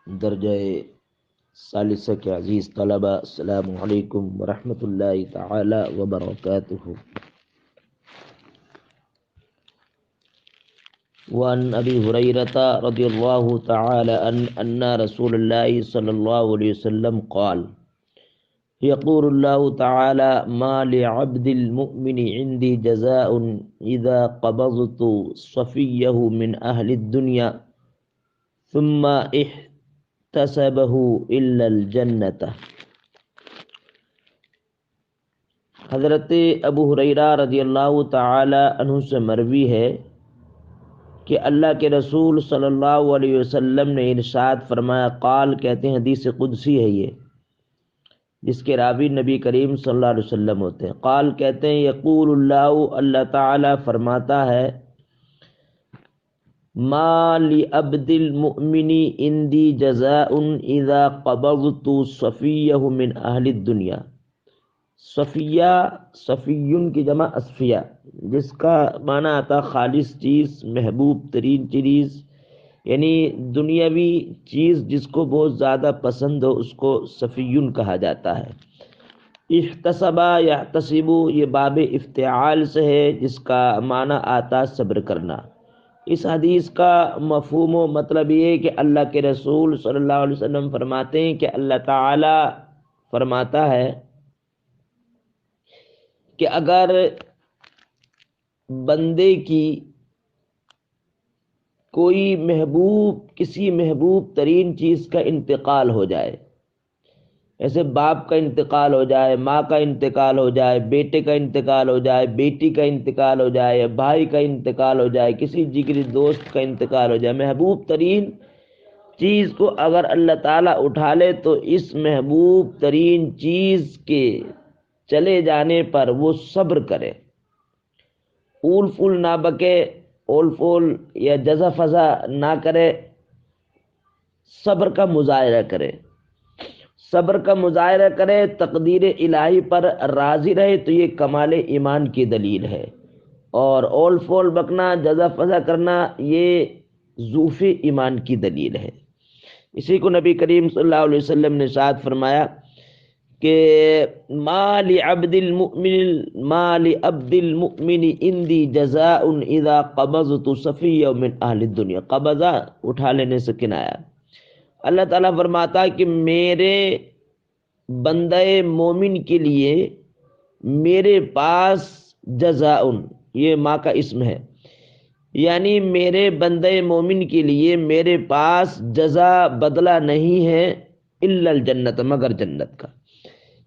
درجہ ثالثہ کے عزیز طلبہ، السلام علیکم ورحمۃ اللہ تعالی وبرکاتہ۔ وعن ابی ہریرہ رضی اللہ تعالی ان رسول اللہ صلی اللہ علیہ وسلم قال یقول اللہ تعالی ما لعبد المؤمن عندي جزاء اذا قبضت صفیہ من اہل الدنیا ثم احتسبہ الا الجنۃ۔ حضرت ابو ہریرہ رضی اللہ تعالی عنہ سے مروی ہے کہ اللہ کے رسول صلی اللہ علیہ وسلم نے ارشاد فرمایا، قال کہتے ہیں، حدیث قدسی ہے یہ، جس کے راوی نبی کریم صلی اللہ علیہ وسلم ہوتے ہیں۔ قال کہتے ہیں، یقول اللہ، اللہ تعالی فرماتا ہے، ما لعبد المؤمن عندی جزاء اذا قبضت صفیہ من اہل الدنیا۔ صفیہ، صفیون کی جمع اصفیہ، جس کا معنی آتا خالص چیز، محبوب ترین چیز، یعنی دنیاوی چیز جس کو بہت زیادہ پسند ہو اس کو صفیون کہا جاتا ہے۔ احتسبا یحتسب، یہ باب افتعال سے ہے، جس کا معنی آتا صبر کرنا۔ اس حدیث کا مفہوم و مطلب یہ ہے کہ اللہ کے رسول صلی اللہ علیہ وسلم فرماتے ہیں کہ اللہ تعالی فرماتا ہے کہ اگر بندے کی کوئی کسی محبوب ترین چیز کا انتقال ہو جائے، ایسے باپ کا انتقال ہو جائے، ماں کا انتقال ہو جائے، بیٹے کا انتقال ہو جائے، بیٹی کا انتقال ہو جائے، بھائی کا انتقال ہو جائے، کسی جگری دوست کا انتقال ہو جائے، محبوب ترین چیز کو اگر اللہ تعالیٰ اٹھا لے تو اس محبوب ترین چیز کے چلے جانے پر وہ صبر کرے، اول فول نہ بکے، اول فول یا جزا فضا نہ کرے، صبر کا مظاہرہ کرے، صبر کا مظاہرہ کرے، تقدیر الہی پر راضی رہے، تو یہ کمال ایمان کی دلیل ہے۔ اور اول فول بکنا، جزا فضا کرنا، یہ ضعف ایمان کی دلیل ہے۔ اسی کو نبی کریم صلی اللہ علیہ وسلم نے ارشاد فرمایا کہ ما لعبد المؤمن عندی جزاء اذا قبضت صفیہ من اہل الدنیا۔ قبضہ اٹھا لینے سے کنایا۔ اللہ تعالیٰ فرماتا ہے کہ میرے بندہ مومن کے لیے میرے پاس جزاء، یہ ماں کا اسم ہے، یعنی میرے بندہ مومن کے لیے میرے پاس جزا بدلہ نہیں ہے الا الجنت، مگر جنت کا،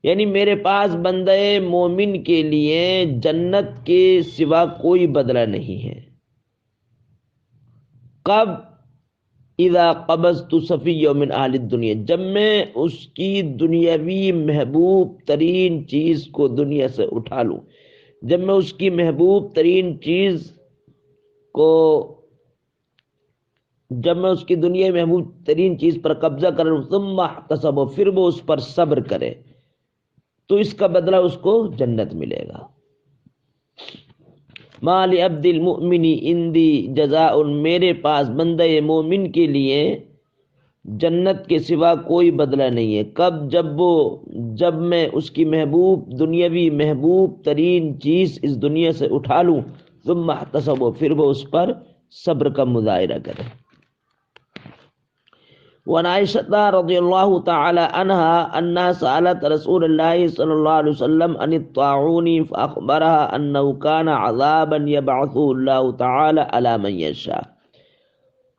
یعنی میرے پاس بندہ مومن کے لیے جنت کے سوا کوئی بدلہ نہیں ہے۔ کب؟ اذا قبضت صفیہ من اہل الدنیا، جب میں اس کی دنیاوی محبوب ترین چیز کو دنیا سے اٹھا لوں، جب میں اس کی محبوب ترین چیز کو، جب میں اس کی دنیا محبوب ترین چیز پر قبضہ کروں، ثم احتسب، پھر وہ اس پر صبر کرے، تو اس کا بدلہ اس کو جنت ملے گا۔ ما لعبد المؤمن عندی جزاء، میرے پاس بندہ مومن کے لیے جنت کے سوا کوئی بدلہ نہیں ہے۔ کب؟ جب میں اس کی محبوب دنیاوی محبوب ترین چیز اس دنیا سے اٹھا لوں، ثم احتسب، پھر وہ اس پر صبر کا مظاہرہ کرے۔ وعن عائشہ رضی اللہ تعالی عنہا انہا سألت رسول اللہ صلی اللہ علیہ وسلم عن الطاعون فاخبرها انه كان عذابا يبعثه اللہ تعالی على من یشاء۔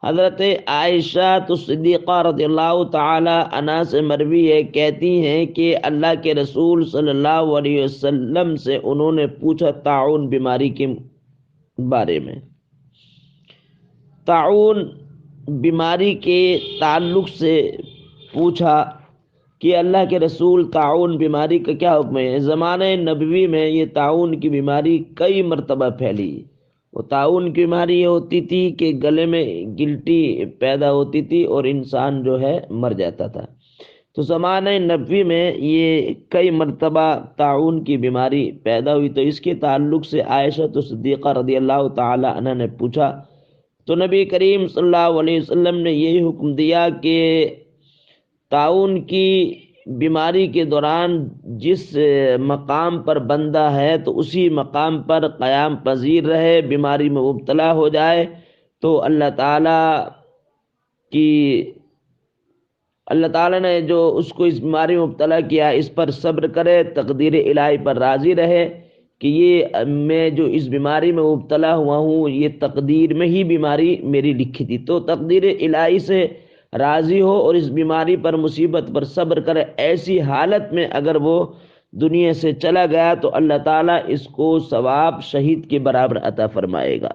حضرت عائشہ صدیقہ رضی اللہ تعالی عنہا سے مروی ہے، کہتی ہیں کہ اللہ کے رسول صلی اللہ علیہ وسلم سے انہوں نے پوچھا طاعون بیماری کے بارے میں۔ طاعون بیماری کے تعلق سے پوچھا کہ اللہ کے رسول طاعون بیماری کا کیا حکم ہے۔ زمانہ نبوی میں یہ طاعون کی بیماری کئی مرتبہ پھیلی۔ وہ طاعون کی بیماری یہ ہوتی تھی کہ گلے میں گلٹی پیدا ہوتی تھی اور انسان جو ہے مر جاتا تھا۔ تو زمانہ نبوی میں یہ کئی مرتبہ طاعون کی بیماری پیدا ہوئی، تو اس کے تعلق سے عائشہ صدیقہ رضی اللہ تعالی عنہ نے پوچھا، تو نبی کریم صلی اللہ علیہ وسلم نے یہی حکم دیا کہ طاعون کی بیماری کے دوران جس مقام پر بندہ ہے تو اسی مقام پر قیام پذیر رہے، بیماری میں مبتلا ہو جائے تو اللہ تعالیٰ نے جو اس کو اس بیماری میں مبتلا کیا اس پر صبر کرے، تقدیر الہی پر راضی رہے کہ یہ میں جو اس بیماری میں مبتلا ہوا ہوں یہ تقدیر میں ہی بیماری میری لکھی تھی، تو تقدیر الہی سے راضی ہو اور اس بیماری پر مصیبت پر صبر کرے۔ ایسی حالت میں اگر وہ دنیا سے چلا گیا تو اللہ تعالیٰ اس کو ثواب شہید کے برابر عطا فرمائے گا۔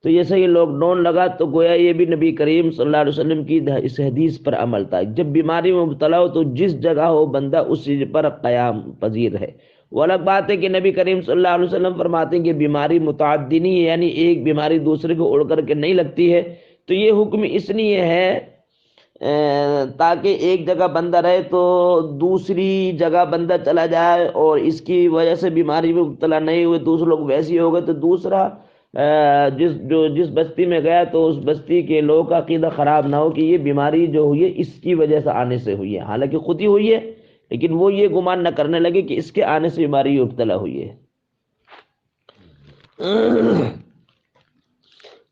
تو جیسا یہ لاک ڈاؤن لگا تو گویا یہ بھی نبی کریم صلی اللہ علیہ وسلم کی اس حدیث پر عمل تھا، جب بیماری میں مبتلا ہو تو جس جگہ ہو بندہ اسی پر قیام پذیر ہے۔ وہ الگ بات ہے کہ نبی کریم صلی اللہ علیہ وسلم فرماتے ہیں کہ بیماری متعدی نہیں ہے، یعنی ایک بیماری دوسرے کو اڑ کر کے نہیں لگتی ہے، تو یہ حکم اس لیے ہے تاکہ ایک جگہ بندہ رہے تو دوسری جگہ بندہ چلا جائے اور اس کی وجہ سے بیماری میں مبتلا نہیں ہوئے، دوسرے لوگ ویسے ہو گئے تو دوسرا جس بستی میں گیا تو اس بستی کے لوگوں کا عقیدہ خراب نہ ہو کہ یہ بیماری جو ہوئی ہے اس کی وجہ سے آنے سے ہوئی ہے، حالانکہ خود ہی ہوئی ہے لیکن وہ یہ گمان نہ کرنے لگے کہ اس کے آنے سے بیماری مبتلا ہوئی ہے۔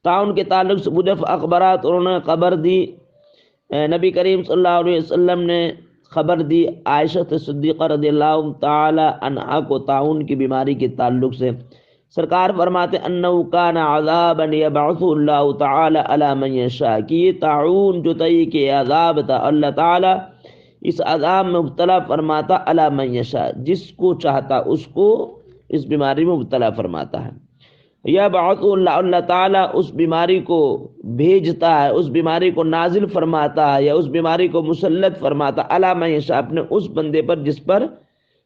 طاعون کے تعلق سے مجھے اخبارات انہوں نے خبر دی، نبی کریم صلی اللہ علیہ وسلم نے خبر دی عائشہ صدیقہ رضی اللہ تعالی عنہا کو طاعون کی بیماری کے تعلق سے۔ سرکار فرماتے انہو کان عذابا یبعث اللہ تعالی علی من یشاء، کہ یہ طاعون جو تھا یہ کہ عذاب تھا، اللہ تعالی اس عذاب میں مبتلا فرماتا علی من یشاء، جس کو چاہتا اس کو اس بیماری میں مبتلا فرماتا ہے۔ یبعث اللہ، اللہ تعالیٰ اس بیماری کو بھیجتا ہے، اس بیماری کو نازل فرماتا ہے یا اس بیماری کو مسلط فرماتا علی من یشاء، اپنے اس بندے پر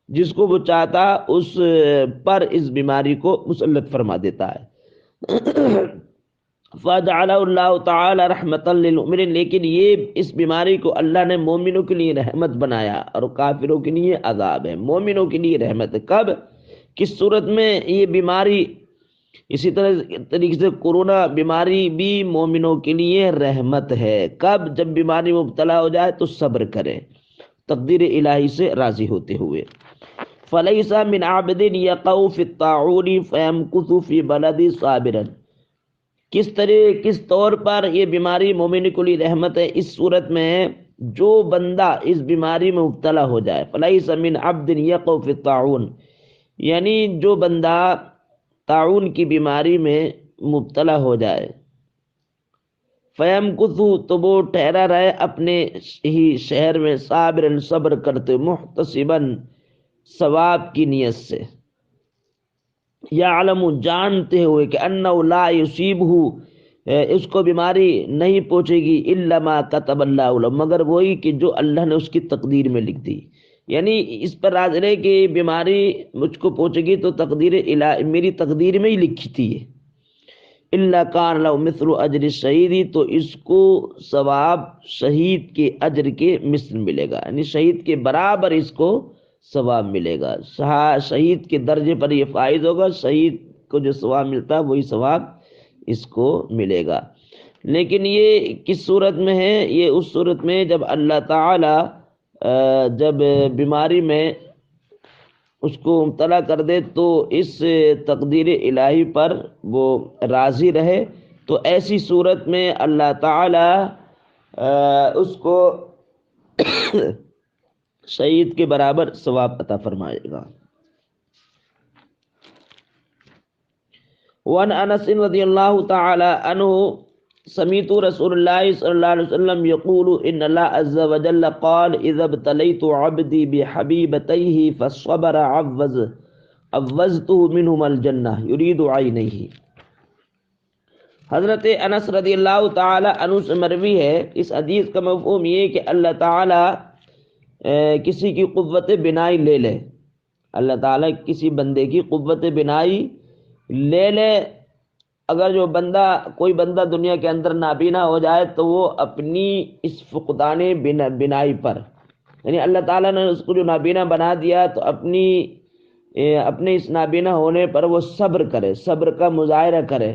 جس کو وہ چاہتا اس پر اس بیماری کو مسلط فرما دیتا ہے۔ فَجَعَلَهُ اللَّهُ تَعَالَى رَحْمَةً لِّلْمُؤْمِنِينَ، لیکن یہ اس بیماری کو اللہ نے مومنوں کے لیے رحمت بنایا اور کافروں کے لیے عذاب ہے، مومنوں کے لیے رحمت ہے۔ کب؟ کس صورت میں؟ یہ بیماری اسی طریقے سے کورونا بیماری بھی مومنوں کے لیے رحمت ہے۔ کب؟ جب بیماری مبتلا ہو جائے تو صبر کرے تقدیر الہی سے راضی ہوتے ہوئے۔ فَلَيْسَ مِنْ عَبْدٍ يَقَعُ فِي الطَّاعُونِ فَيَمْكُثُ فِي بَلَدِ صَابِرًا، کس طور پر یہ بیماری مومن کے لیے رحمت ہے؟ اس صورت میں جو بندہ اس بیماری میں مبتلا ہو جائے، فَلَيْسَ مِنْ عَبْدٍ يَقَعُ فِي الطَّاعُونِ، یعنی جو بندہ طاعون کی بیماری میں مبتلا ہو جائے، فَيَمْكُثُ تو وہ ٹھہرا رہے اپنے ہی شہر میں، صابرًا صبر کرتے، محتسباً ثواب کی نیت سے، یعلم جانتے ہوئے کہ انہ لا یصیبہ اس کو بیماری نہیں پہنچے گی الا ما کتب اللہ له، مگر وہی کہ جو اللہ نے اس کی تقدیر میں لکھ دی، یعنی اس پر راضی رہے کہ بیماری مجھ کو پہنچے گی تو تقدیر الہی میری تقدیر میں ہی لکھی تھی، الا کان له مثل اجر الشہید، تو اس کو ثواب شہید کے اجر کے مثل ملے گا، یعنی شہید کے برابر اس کو ثواب ملے گا، شہید کے درجے پر یہ فائز ہوگا، شہید کو جو ثواب ملتا ہے وہی ثواب اس کو ملے گا۔ لیکن یہ کس صورت میں ہے؟ یہ اس صورت میں جب اللہ تعالی جب بیماری میں اس کو مبتلا کر دے تو اس تقدیر الہی پر وہ راضی رہے، تو ایسی صورت میں اللہ تعالی اس کو شہید کے برابر ثواب عطا فرمائے گا۔ وعن انس رضی اللہ تعالی عنہ سمعت رسول اللہ صلی اللہ علیہ وسلم یقول ان اللہ عز وجل قال اذا ابتلیت عبدی بحبیبتیہ فالصبر عوضته منہما الجنہ یرید عینیہ۔ حضرت انس رضی اللہ تعالی عنہ سے مروی ہے، اس حدیث کا مفہوم یہ کہ اللہ تعالی کسی کی قوت بینائی لے لے، اللہ تعالیٰ کسی بندے کی قوت بینائی لے لے، اگر جو بندہ کوئی بندہ دنیا کے اندر نابینا ہو جائے تو وہ اپنی اس فقدان بینائی پر، یعنی اللہ تعالیٰ نے اس کو جو نابینا بنا دیا تو اپنے اس نابینا ہونے پر وہ صبر کرے، صبر کا مظاہرہ کرے،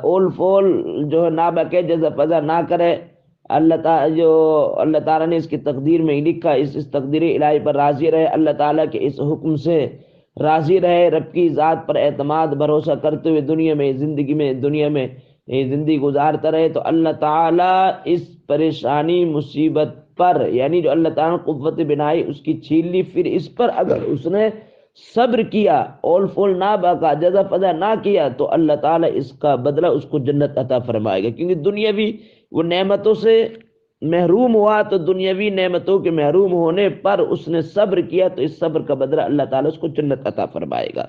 اول فول جو ہے نہ بکے جزا پزا نہ کرے، اللہ تعالیٰ نے اس کی تقدیر میں ہی لکھا، اس تقدیر الہی پر راضی رہے، اللہ تعالیٰ کے اس حکم سے راضی رہے، رب کی ذات پر اعتماد بھروسہ کرتے ہوئے دنیا میں زندگی گزارتا رہے، تو اللہ تعالیٰ اس پریشانی مصیبت پر، یعنی جو اللہ تعالیٰ نے قوت بنائی اس کی چھین لی، پھر اس پر اگر اس نے صبر کیا، اول فول نہ باقا، جزا فضا نہ کیا، تو اللہ تعالیٰ اس کا بدلہ اس کو جنت عطا فرمائے گا، کیونکہ دنیاوی وہ نعمتوں سے محروم ہوا، تو دنیاوی نعمتوں کے محروم ہونے پر اس نے صبر کیا، تو اس صبر کا بدلہ اللہ تعالیٰ اس کو جنت عطا فرمائے گا۔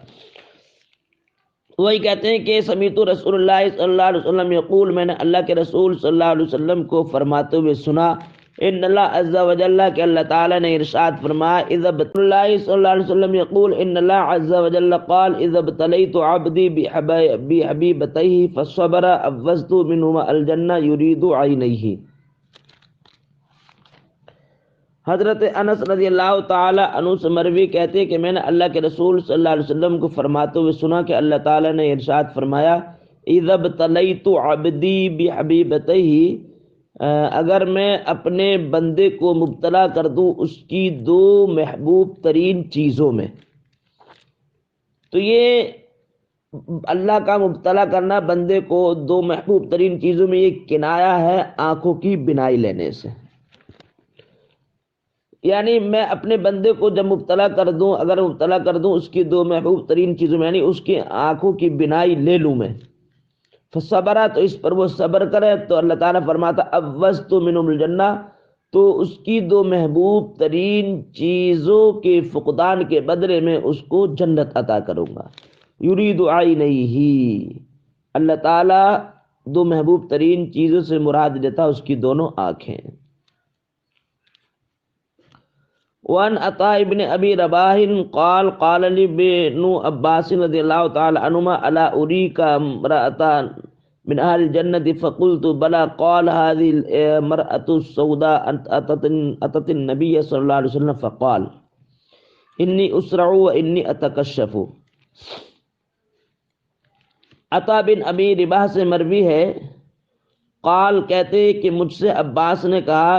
وہی کہتے ہیں کہ سمیت رسول اللہ صلی اللہ علیہ وسلم یقول، میں نے اللہ کے رسول صلی اللہ علیہ وسلم کو فرماتے ہوئے سنا، ان اللہ عز و جل، کہ اللہ تعالیٰ نے ارشاد فرمایا، اذا اللہ صلی اللہ علیہ وسلم یقول، ان اللہ عز و جل قال، اذا ابتلیت عبدی بحبیبتہ فصبر افوزت منہما الجنہ یرید عینیہ۔ حضرت انس رضی اللہ تعالی عنہ سے مروی کہتے ہیں کہ میں نے اللہ کے رسول صلی اللہ علیہ وسلم کو فرماتے ہوئے سنا کہ اللہ تعالیٰ نے ارشاد فرمایا، اذا ابتلیت عبدی بحبیبتہ، اگر میں اپنے بندے کو مبتلا کر دوں اس کی دو محبوب ترین چیزوں میں، تو یہ اللہ کا مبتلا کرنا بندے کو دو محبوب ترین چیزوں میں، یہ کنایا ہے آنکھوں کی بینائی لینے سے، یعنی میں اپنے بندے کو جب مبتلا کر دوں، اگر مبتلا کر دوں اس کی دو محبوب ترین چیزوں میں، یعنی اس کی آنکھوں کی بینائی لے لوں میں، فصبرا، تو اس پر وہ صبر کرے، تو اللہ تعالیٰ فرماتا افوزت منہم الجنہ، تو اس کی دو محبوب ترین چیزوں کے فقدان کے بدلے میں اس کو جنت عطا کروں گا۔ یرید عینیہ، اللہ تعالیٰ دو محبوب ترین چیزوں سے مراد لیتا اس کی دونوں آنکھیں۔ وان عطاء ابن ابی رباح قال قال لی ابن عباس رضی اللہ تعالی عنہما الا اریک امرأة من اہل الجنة فقلت بلا قال هذه المرأة السوداء اتت النبي صلی اللہ علیہ وسلم فقال انی اسرع وانی اتکشف۔ عطا بن ابی رباح سے مروی ہے، قال کہتے کہ مجھ سے عباس نے کہا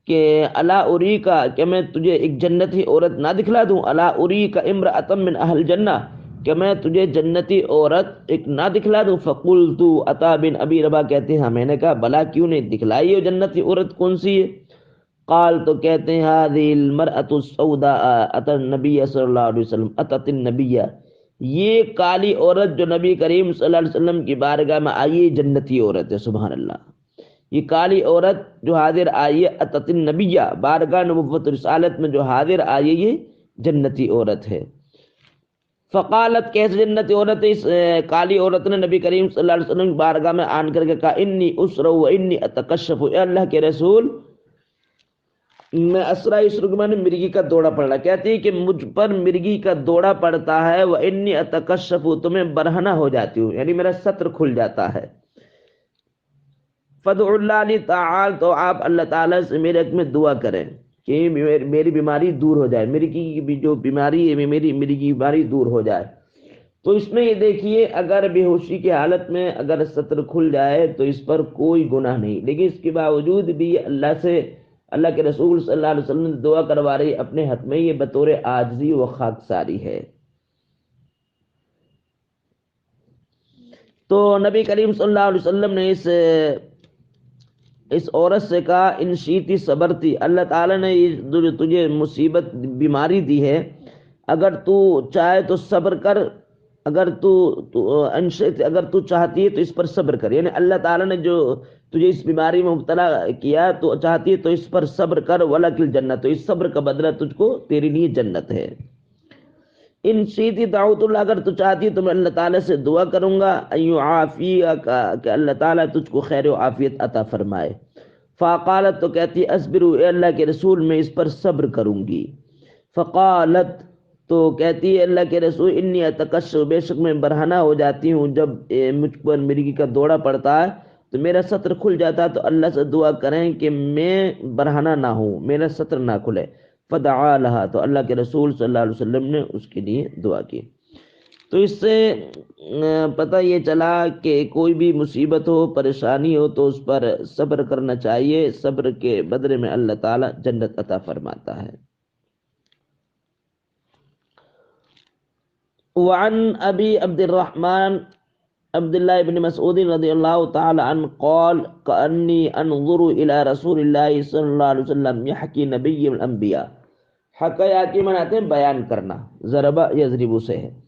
کہ الا اری کا، کہ میں تجھے ایک جنتی عورت نہ دکھلا دوں، الا اری کا امرأۃ من اہل جنہ، کہ میں تجھے جنتی عورت ایک نہ دکھلا دوں، فقلت، عطا بن ابی رباح کہتے ہیں ہاں میں نے کہا بلا کیوں نہیں دکھلائی، یہ جنتی عورت کون سی ہے؟ قال، تو کہتے ہیں هذه المرأة السوداء اتت النبی صلی اللہ علیہ وسلم، اتت النبی، یہ کالی عورت جو نبی کریم صلی اللہ علیہ وسلم کی بارگاہ میں آئی جنتی عورت ہے، سبحان اللہ، یہ کالی عورت جو حاضر آئی ہے، اتت النبیہ، بارگاہ نبوت رسالت میں جو حاضر آئی ہے یہ جنتی عورت ہے۔ فقالت، کیسے جنتی عورت ہے؟ اس کالی عورت نے نبی کریم صلی اللہ علیہ وسلم کی بارگاہ میں آن کر کے کہا انی اسرع و انی اتکشف، اے اللہ کے رسول میں اسرع، اسرع کے معنی مرغی کا دوڑا پڑ رہا، کہتی ہے کہ مجھ پر مرغی کا دوڑا پڑتا ہے، و انی اتکشف، تو میں برہنہ ہو جاتی ہوں، یعنی میرا ستر کھل جاتا ہے۔ فدع اللہ لی تعال، تو آپ اللہ تعالیٰ سے میرے حق میں دعا کریں کہ میری بیماری دور ہو جائے، میری کی جو بیماری ہے میری بیماری دور ہو جائے۔ تو اس میں یہ دیکھیے اگر بے ہوشی کی حالت میں اگر ستر کھل جائے تو اس پر کوئی گناہ نہیں، لیکن اس کے باوجود بھی اللہ سے، اللہ کے رسول صلی اللہ علیہ وسلم نے دعا کروا رہی اپنے حق میں، یہ بطور عاجزی و خاکساری ہے۔ تو نبی کریم صلی اللہ علیہ وسلم نے اس عورت سے کہا ان شیتی صبرتی، اللہ تعالیٰ نے جو تجھے مصیبت بیماری دی ہے، اگر تو چاہے تو صبر کر، اگر تو چاہتی ہے تو اس پر صبر کر، یعنی اللہ تعالیٰ نے جو تجھے اس بیماری میں مبتلا کیا تو چاہتی ہے تو اس پر صبر کر، وَلَكِ الْجَنَّةُ، تو اس صبر کا بدلہ تجھ کو تیرے لیے جنت ہے۔ ان شیتی دعوت اللہ، اگر تو چاہتی ہے تو میں اللہ تعالیٰ سے دعا کروں گا کہ اللہ تعالیٰ تجھ کو خیر و عافیت عطا فرمائے۔ فقالت، تو کہتی ہے اصبروا، اے اللہ کے رسول میں اس پر صبر کروں گی۔ فقالت، تو کہتی ہے اللہ کے رسول انی اتکشف، بے شک میں برہنہ ہو جاتی ہوں، جب مجھ پر مرغی کا دوڑا پڑتا ہے تو میرا ستر کھل جاتا ہے، تو اللہ سے دعا کریں کہ میں برہنہ نہ ہوں، میرا ستر نہ کھلے۔ فدعا لها، تو اللہ کے رسول صلی اللہ علیہ وسلم نے اس کے لیے دعا کی۔ تو تو اس سے پتہ یہ چلا کہ کوئی بھی مصیبت ہو، پریشانی ہو تو اس پر صبر کرنا چاہیے، صبر کے بدلے میں اللہ تعالی جنت عطا فرماتا ہے۔ وعن ابی عبد الرحمن عبداللہ ابن مسعود رضی اللہ تعالی عنہ قال کأنی انظر الى رسول اللہ صلی اللہ علیہ وسلم یحکی نبی الانبیاء۔ حکایات کی مناتے ہیں بیان کرنا، ضربہ یضرب سے ہے۔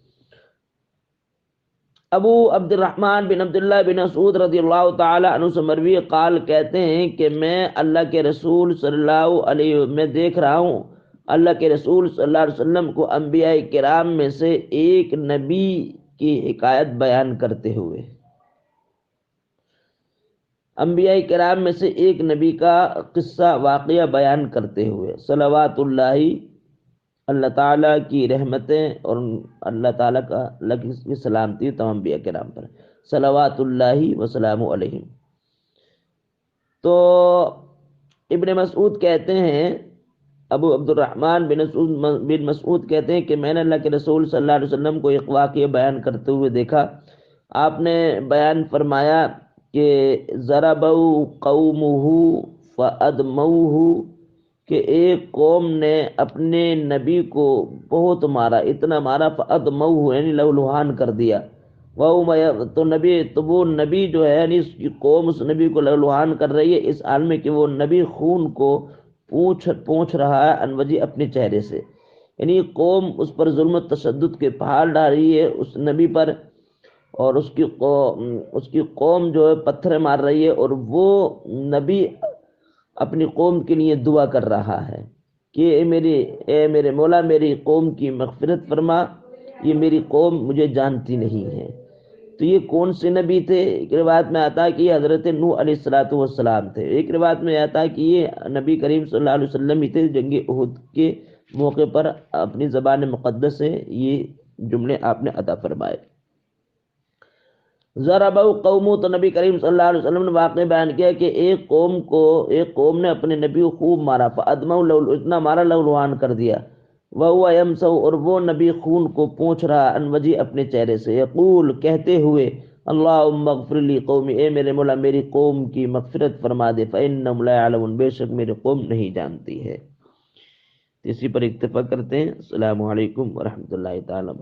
ابو عبد الرحمن بن عبداللہ بن مسعود رضی اللہ تعالی عنہ سے مروی قال کہتے ہیں کہ میں اللہ کے رسول صلی اللہ علیہ وسلم میں دیکھ رہا ہوں اللہ کے رسول صلی اللہ علیہ وسلم کو انبیاء کرام میں سے ایک نبی کی حکایت بیان کرتے ہوئے، انبیاء کرام میں سے ایک نبی کا قصہ واقعہ بیان کرتے ہوئے، صلوات اللہ تعالیٰ کی رحمتیں اور اللہ تعالیٰ کی سلامتی تمام انبیاء کرام پر، صلوات اللہ وسلام علیہم۔ تو ابن مسعود کہتے ہیں، ابو عبد الرحمن بن مسعود کہتے ہیں کہ میں نے اللہ کے رسول صلی اللہ علیہ وسلم کو ایک واقعہ بیان کرتے ہوئے دیکھا۔ آپ نے بیان فرمایا کہ ضربوا قومہ فادموہ، کہ ایک قوم نے اپنے نبی کو بہت مارا، اتنا مارا فادموہ یعنی لہولہان کر دیا، تو وہ نبی جو ہے یعنی اس کی قوم اس نبی کو لہولہان کر رہی ہے اس حال میں کہ وہ نبی خون کو پونچھ رہا ہے انوجی اپنے چہرے سے، یعنی قوم اس پر ظلم و تشدد کے پہاڑ ڈال رہی ہے اس نبی پر، اور اس کی قوم جو ہے پتھر مار رہی ہے، اور وہ نبی اپنی قوم کے لیے دعا کر رہا ہے کہ اے میرے مولا میری قوم کی مغفرت فرما، یہ میری قوم مجھے جانتی نہیں ہے۔ تو یہ کون سے نبی تھے؟ ایک روایت میں آتا ہے کہ یہ حضرت نوح علیہ السلام تھے، ایک روایت میں آتا ہے کہ یہ نبی کریم صلی اللہ علیہ وسلم ہی تھے، جنگ احد کے موقع پر اپنی زبان مقدس سے یہ جملے آپ نے عطا فرمائے۔ ضربہ قوم، تو نبی کریم صلی اللہ علیہ وسلم نے واقعہ بیان کیا کہ ایک قوم نے اپنے نبی کو خوب مارا، فادموا، اتنا مارا لہولہان کر دیا، وہو یمسح، اور وہ نبی خون کو پونچھ رہا عن وجہ اپنے چہرے سے، یقول، کہتے ہوئے، اللہم اغفر لی قومی، اے میرے مولا میری قوم کی مغفرت فرما دے، فانہم لا یعلمون، بے شک میری قوم نہیں جانتی ہے۔ اسی پر اکتفا کرتے ہیں۔ السلام علیکم ورحمۃ اللہ تعالی وبرکاتہ۔